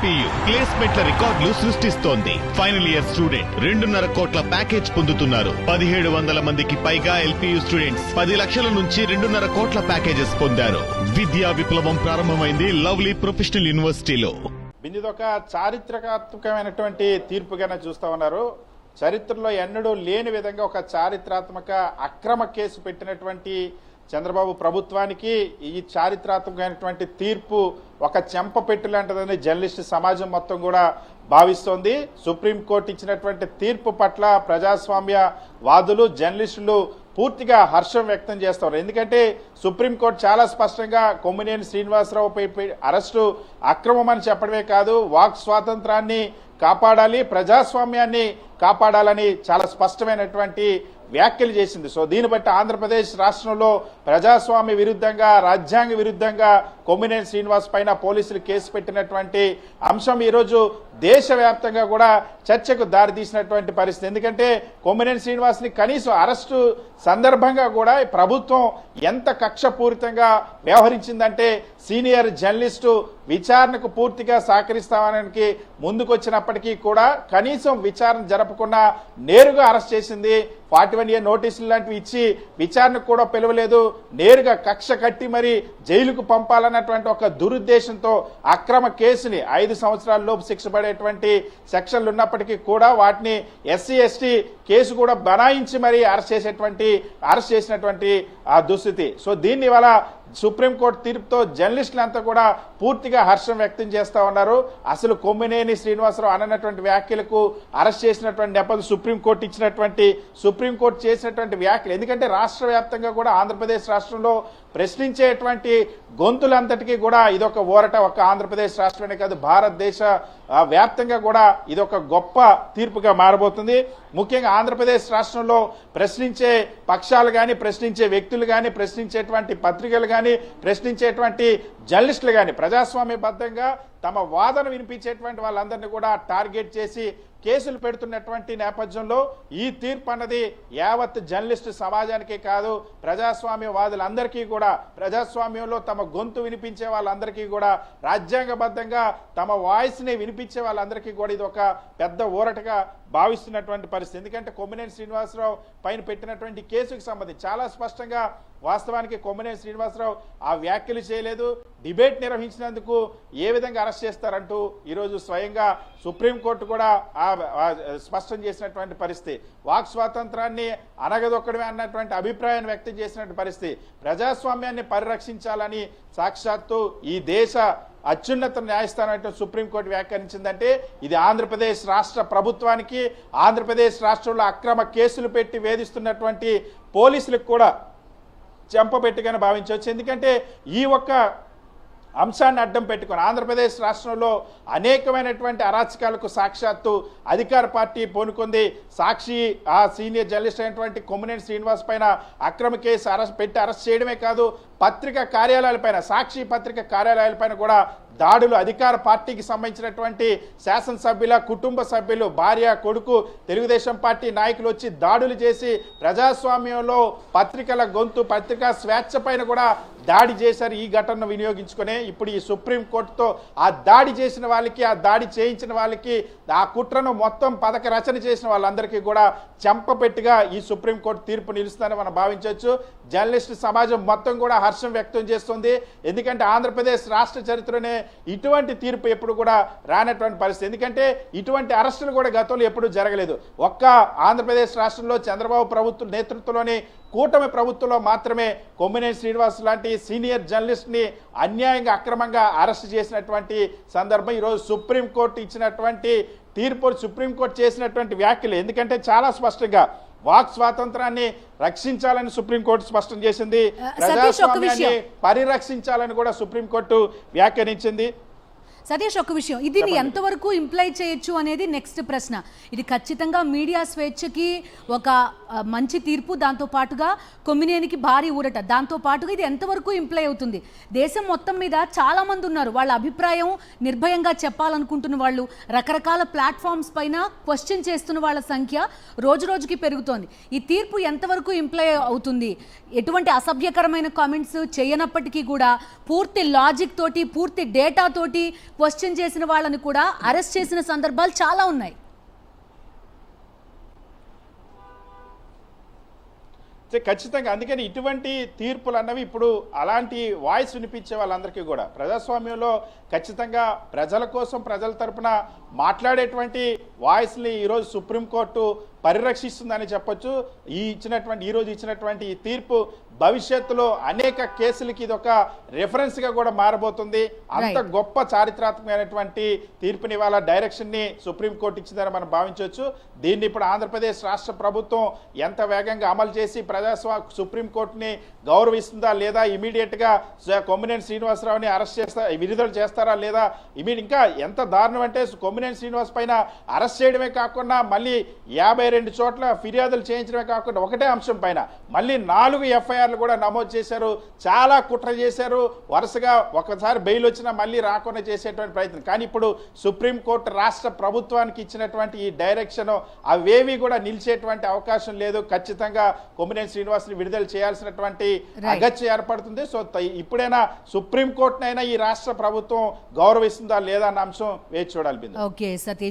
ఎల్పీయు ప్లేస్మెంట్ల రికార్డులు సృష్టిస్తోంది. Final year student 2.5 కోట్ల ప్యాకేజ్ పొందుతున్నారు. 1700 మందికి పైగా ఎల్పీయు స్టూడెంట్స్ 10 లక్షల నుంచి 2.5 కోట్ల ప్యాకేజెస్ పొందారు. విద్యా విప్లవం ప్రారంభమైంది లవ్లీ ప్రొఫెషనల్ యూనివర్సిటీలో. బిందుదొక చారిత్రాత్మకమైనటువంటి తీర్పుగానే చూస్తా ఉన్నారు. చరిత్రలో ఎన్నడూ లేని విధంగా ఒక చారిత్రాత్మక అక్రమ కేసు పెట్టినటువంటి చంద్రబాబు ప్రభుత్వానికి ఈ చారిత్రాత్మకమైనటువంటి తీర్పు ఒక చెంప పెట్టు లాంటిదని జర్నలిస్టు సమాజం మొత్తం కూడా భావిస్తోంది. సుప్రీంకోర్టు ఇచ్చినటువంటి తీర్పు పట్ల ప్రజాస్వామ్య వాదులు, జర్నలిస్టులు పూర్తిగా హర్షం వ్యక్తం చేస్తారు. ఎందుకంటే సుప్రీంకోర్టు చాలా స్పష్టంగా కొమ్మినేని శ్రీనివాసరావుపై అరెస్టు అక్రమం అని చెప్పడమే కాదు, వాక్ స్వాతంత్రాన్ని కాపాడాలి, ప్రజాస్వామ్యాన్ని కాపాడాలని చాలా స్పష్టమైనటువంటి వ్యాఖ్యలు చేసింది. సో దీన్ని బట్టి ఆంధ్రప్రదేశ్ రాష్ట్రంలో ప్రజాస్వామ్య విరుద్ధంగా, రాజ్యాంగ విరుద్ధంగా కొమ్మినేని శ్రీనివాస్ పైన పోలీసులు కేసు పెట్టినటువంటి అంశం ఈరోజు దేశవ్యాప్తంగా కూడా చర్చకు దారితీసినటువంటి పరిస్థితి. ఎందుకంటే కొమ్మినేని శ్రీనివాస్ ని కనీసం అరెస్టు సందర్భంగా కూడా ప్రభుత్వం ఎంత కక్షపూరితంగా వ్యవహరించిందంటే సీనియర్ జర్నలిస్టు విచారణకు పూర్తిగా సహకరిస్తామనడానికి ముందుకొచ్చినప్పటికీ కూడా కనీసం విచారణ జరపకుండా నేరుగా అరెస్ట్ చేసింది. 41A నోటీసులు లాంటివి ఇచ్చి విచారణకు కూడా పిలవలేదు. నేరుగా కక్ష కట్టి మరి జైలుకు పంపాలన్నటువంటి ఒక దురుద్దేశంతో అక్రమ కేసుని 5 సంవత్సరాల లోపు శిక్ష పడేటువంటి సెక్షన్లు ఉన్నప్పటికీ కూడా వాటిని SC ST కేసు కూడా బనాయించి మరి అరెస్ట్ చేసినటువంటి ఆ దుస్థితి. సో దీన్ని ఇవాళ సుప్రీంకోర్టు తీర్పుతో జర్నలిస్టులంతా కూడా పూర్తిగా హర్షం వ్యక్తం చేస్తా ఉన్నారు. అసలు కొమ్మినేని శ్రీనివాసరావు అన్నటువంటి వ్యాఖ్యలకు అరెస్ట్ చేసినటువంటి నేపథ్యం సుప్రీంకోర్టు చేసినటువంటి వ్యాఖ్యలు. ఎందుకంటే రాష్ట్ర వ్యాప్తంగా కూడా ఆంధ్రప్రదేశ్ రాష్ట్రంలో ప్రశ్నించేటువంటి గొంతులంతటికీ కూడా ఇదొక ఊరట. ఒక ఆంధ్రప్రదేశ్ రాష్ట్రమే కాదు, భారతదేశ వ్యాప్తంగా కూడా ఇదొక గొప్ప తీర్పుగా మారబోతుంది. ముఖ్యంగా ఆంధ్రప్రదేశ్ రాష్ట్రంలో ప్రశ్నించే పక్షాలు కానీ, ప్రశ్నించే వ్యక్తులు కానీ, ప్రశ్నించేటువంటి పత్రికలు కానీ, ప్రశ్నించేటువంటి జర్నలిస్టులు కానీ ప్రజాస్వామ్యబద్ధంగా తమ వాదన వినిపించేటువంటి వాళ్ళందరినీ కూడా టార్గెట్ చేసి కేసులు పెడుతున్నటువంటి నేపథ్యంలో ఈ తీర్పు అన్నది యావత్ జర్నలిస్టు సమాజానికే కాదు, ప్రజాస్వామ్యవాదులందరికీ కూడా, ప్రజాస్వామ్యంలో తమ గొంతు వినిపించే వాళ్ళందరికీ కూడా, రాజ్యాంగబద్ధంగా తమ వాయిస్ ని వినిపించే వాళ్ళందరికీ కూడా ఇది ఒక పెద్ద ఊరటగా భావిస్తున్నటువంటి పరిస్థితి. ఎందుకంటే కొమ్మినేని శ్రీనివాసరావు పైన పెట్టినటువంటి కేసుకు సంబంధించి చాలా స్పష్టంగా వాస్తవానికి కొమ్మినేని శ్రీనివాసరావు ఆ వ్యాఖ్యలు చేయలేదు. డిబేట్ నిర్వహించినందుకు ఏ విధంగా అరెస్ట్ చేస్తారంటూ ఈరోజు స్వయంగా సుప్రీంకోర్టు కూడా స్పష్టం చేసినటువంటి పరిస్థితి. వాక్ స్వాతంత్రాన్ని అనగదొక్కడమే అన్నటువంటి అభిప్రాయాన్ని వ్యక్తం చేసినటువంటి పరిస్థితి. ప్రజాస్వామ్యాన్ని పరిరక్షించాలని సాక్షాత్తు ఈ దేశ అత్యున్నత న్యాయస్థానం అంటే సుప్రీంకోర్టు వ్యాఖ్యానించిందంటే ఇది ఆంధ్రప్రదేశ్ రాష్ట్ర ప్రభుత్వానికి, ఆంధ్రప్రదేశ్ రాష్ట్రంలో అక్రమ కేసులు పెట్టి వేధిస్తున్నటువంటి పోలీసులకు కూడా చెంపబెట్టుగానే భావించవచ్చు. ఎందుకంటే ఈ ఒక్క అంశాన్ని అడ్డం పెట్టుకుని ఆంధ్రప్రదేశ్ రాష్ట్రంలో అనేకమైనటువంటి అరాచకాలకు సాక్షాత్తు అధికార పార్టీ పూనుకుంది. సాక్షి ఆ సీనియర్ జర్నలిస్ట్ అయినటువంటి కొమ్మినేని శ్రీనివాస్ పైన అక్రమ కేసు అరెస్ట్ చేయడమే కాదు, పత్రికా కార్యాలయాలపైన, సాక్షి పత్రిక కార్యాలయాలపైన కూడా దాడులు, అధికార పార్టీకి సంబంధించినటువంటి శాసనసభ్యుల కుటుంబ సభ్యులు, భార్య, కొడుకు, తెలుగుదేశం పార్టీ నాయకులు వచ్చి దాడులు చేసి ప్రజాస్వామ్యంలో పత్రికల గొంతు, పత్రికా స్వేచ్ఛ పైన కూడా దాడి చేశారు. ఈ ఘటనను వినియోగించుకునే ఇప్పుడు ఈ సుప్రీంకోర్టుతో ఆ దాడి చేసిన వాళ్ళకి, ఆ దాడి చేయించిన వాళ్ళకి, ఆ కుట్రను మొత్తం పథక రచన చేసిన వాళ్ళందరికీ కూడా చెంపపెట్టుగా ఈ సుప్రీంకోర్టు తీర్పు నిలుస్తుందని మనం భావించవచ్చు. జర్నలిస్టు సమాజం మొత్తం కూడా హర్షం వ్యక్తం చేస్తుంది. ఎందుకంటే ఆంధ్రప్రదేశ్ రాష్ట్ర చరిత్రనే ఇటువంటి తీర్పు ఎప్పుడు కూడా రానటువంటి పరిస్థితి. ఎందుకంటే ఇటువంటి అరెస్టులు కూడా గతంలో ఎప్పుడూ జరగలేదు. ఒక్క ఆంధ్రప్రదేశ్ రాష్ట్రంలో చంద్రబాబు ప్రభుత్వ నేతృత్వంలోని కూటమి ప్రభుత్వంలో మాత్రమే కొమ్మినేని శ్రీనివాస్ లాంటి సీనియర్ జర్నలిస్ట్ ని అన్యాయంగా, అక్రమంగా అరెస్ట్ చేసినటువంటి సందర్భం. ఈరోజు సుప్రీంకోర్టు ఇచ్చినటువంటి తీర్పు, సుప్రీంకోర్టు చేసినటువంటి వ్యాఖ్యలు ఎందుకంటే చాలా స్పష్టంగా వాక్ స్వాతంత్రాన్ని రక్షించాలని సుప్రీంకోర్టు స్పష్టం చేసింది, ప్రజాస్వామ్యాన్ని పరిరక్షించాలని కూడా సుప్రీంకోర్టు వ్యాఖ్యానించింది. సతీష్, ఒక విషయం, ఇది ఎంతవరకు ఇంప్లై చేయొచ్చు అనేది నెక్స్ట్ ప్రశ్న. ఇది ఖచ్చితంగా మీడియా స్వేచ్ఛకి ఒక మంచి తీర్పు, దాంతో పాటుగా కొమ్మినేనికి భారీ ఊరట, దాంతో పాటుగా ఇది ఎంతవరకు ఇంప్లై అవుతుంది? దేశం మొత్తం మీద చాలా మంది ఉన్నారు, వాళ్ళ అభిప్రాయం నిర్భయంగా చెప్పాలనుకుంటున్న వాళ్ళు, రకరకాల ప్లాట్ఫామ్స్ పైన క్వశ్చన్ చేస్తున్న వాళ్ళ సంఖ్య రోజు రోజుకి పెరుగుతోంది. ఈ తీర్పు ఎంతవరకు ఇంప్లై అవుతుంది? ఎటువంటి అసభ్యకరమైన కామెంట్స్ చేయనప్పటికీ కూడా పూర్తి లాజిక్ తోటి, పూర్తి డేటా తోటి, క్వశ్చన్ చేసిన వాళ్ళని కూడా అరెస్ట్ చేసిన సందర్భాలు చాలా ఉన్నాయి. ఖచ్చితంగా అందుకని ఇటువంటి తీర్పులు అన్నవి ఇప్పుడు అలాంటి వాయిస్ వినిపించే వాళ్ళందరికీ కూడా ప్రజాస్వామ్యంలో ఖచ్చితంగా ప్రజల కోసం ప్రజల తరపున మాట్లాడేటువంటి వాయిస్ని ఈరోజు సుప్రీంకోర్టు పరిరక్షిస్తుందని చెప్పొచ్చు. ఈరోజు ఇచ్చినటువంటి ఈ తీర్పు భవిష్యత్తులో అనేక కేసులకి ఇది ఒక రెఫరెన్స్ గా కూడా మారబోతుంది. అంత గొప్ప చారిత్రాత్మకమైనటువంటి తీర్పుని ఇవాళ డైరెక్షన్ ని సుప్రీంకోర్టు ఇచ్చిందని మనం భావించవచ్చు. దీన్ని ఇప్పుడు ఆంధ్రప్రదేశ్ రాష్ట్ర ప్రభుత్వం ఎంత వేగంగా అమలు చేసి సుప్రీంకోర్టుని గౌరవిస్తుందా లేదా, ఇమీడియట్ గా కొమ్మినేని శ్రీనివాసరావుని అరెస్ట్ విడుదల చేస్తారా లేదా, ఇంకా ఎంత దారుణం అంటే కొమ్మినేని శ్రీనివాస్ పైన అరెస్ట్ చేయడమే కాకుండా మళ్ళీ 52 చోట్ల ఫిర్యాదులు చేయించడమే కాకుండా ఒకటే అంశం పైన మళ్ళీ 4 ఎఫ్ఐఆర్లు కూడా నమోదు చేశారు. చాలా కుట్ర చేశారు. వరుసగా ఒకసారి బెయిల్ వచ్చినా మళ్ళీ రాకుండా చేసేటువంటి ప్రయత్నం. కానీ ఇప్పుడు సుప్రీంకోర్టు రాష్ట్ర ప్రభుత్వానికి ఇచ్చినటువంటి ఈ డైరెక్షన్ అవేవి కూడా నిలిచేటువంటి అవకాశం లేదు. ఖచ్చితంగా కొమ్మినేని శ్రీనివాస్ని విడుదల చేయాల్సినటువంటి అగత్యం ఏర్పడుతుంది. సో ఇప్పుడైనా సుప్రీంకోర్టునైనా ఈ రాష్ట్ర ప్రభుత్వం గౌరవిస్తుందా లేదా అన్న అంశం వేచి చూడాలి. ఓకే సతీష్.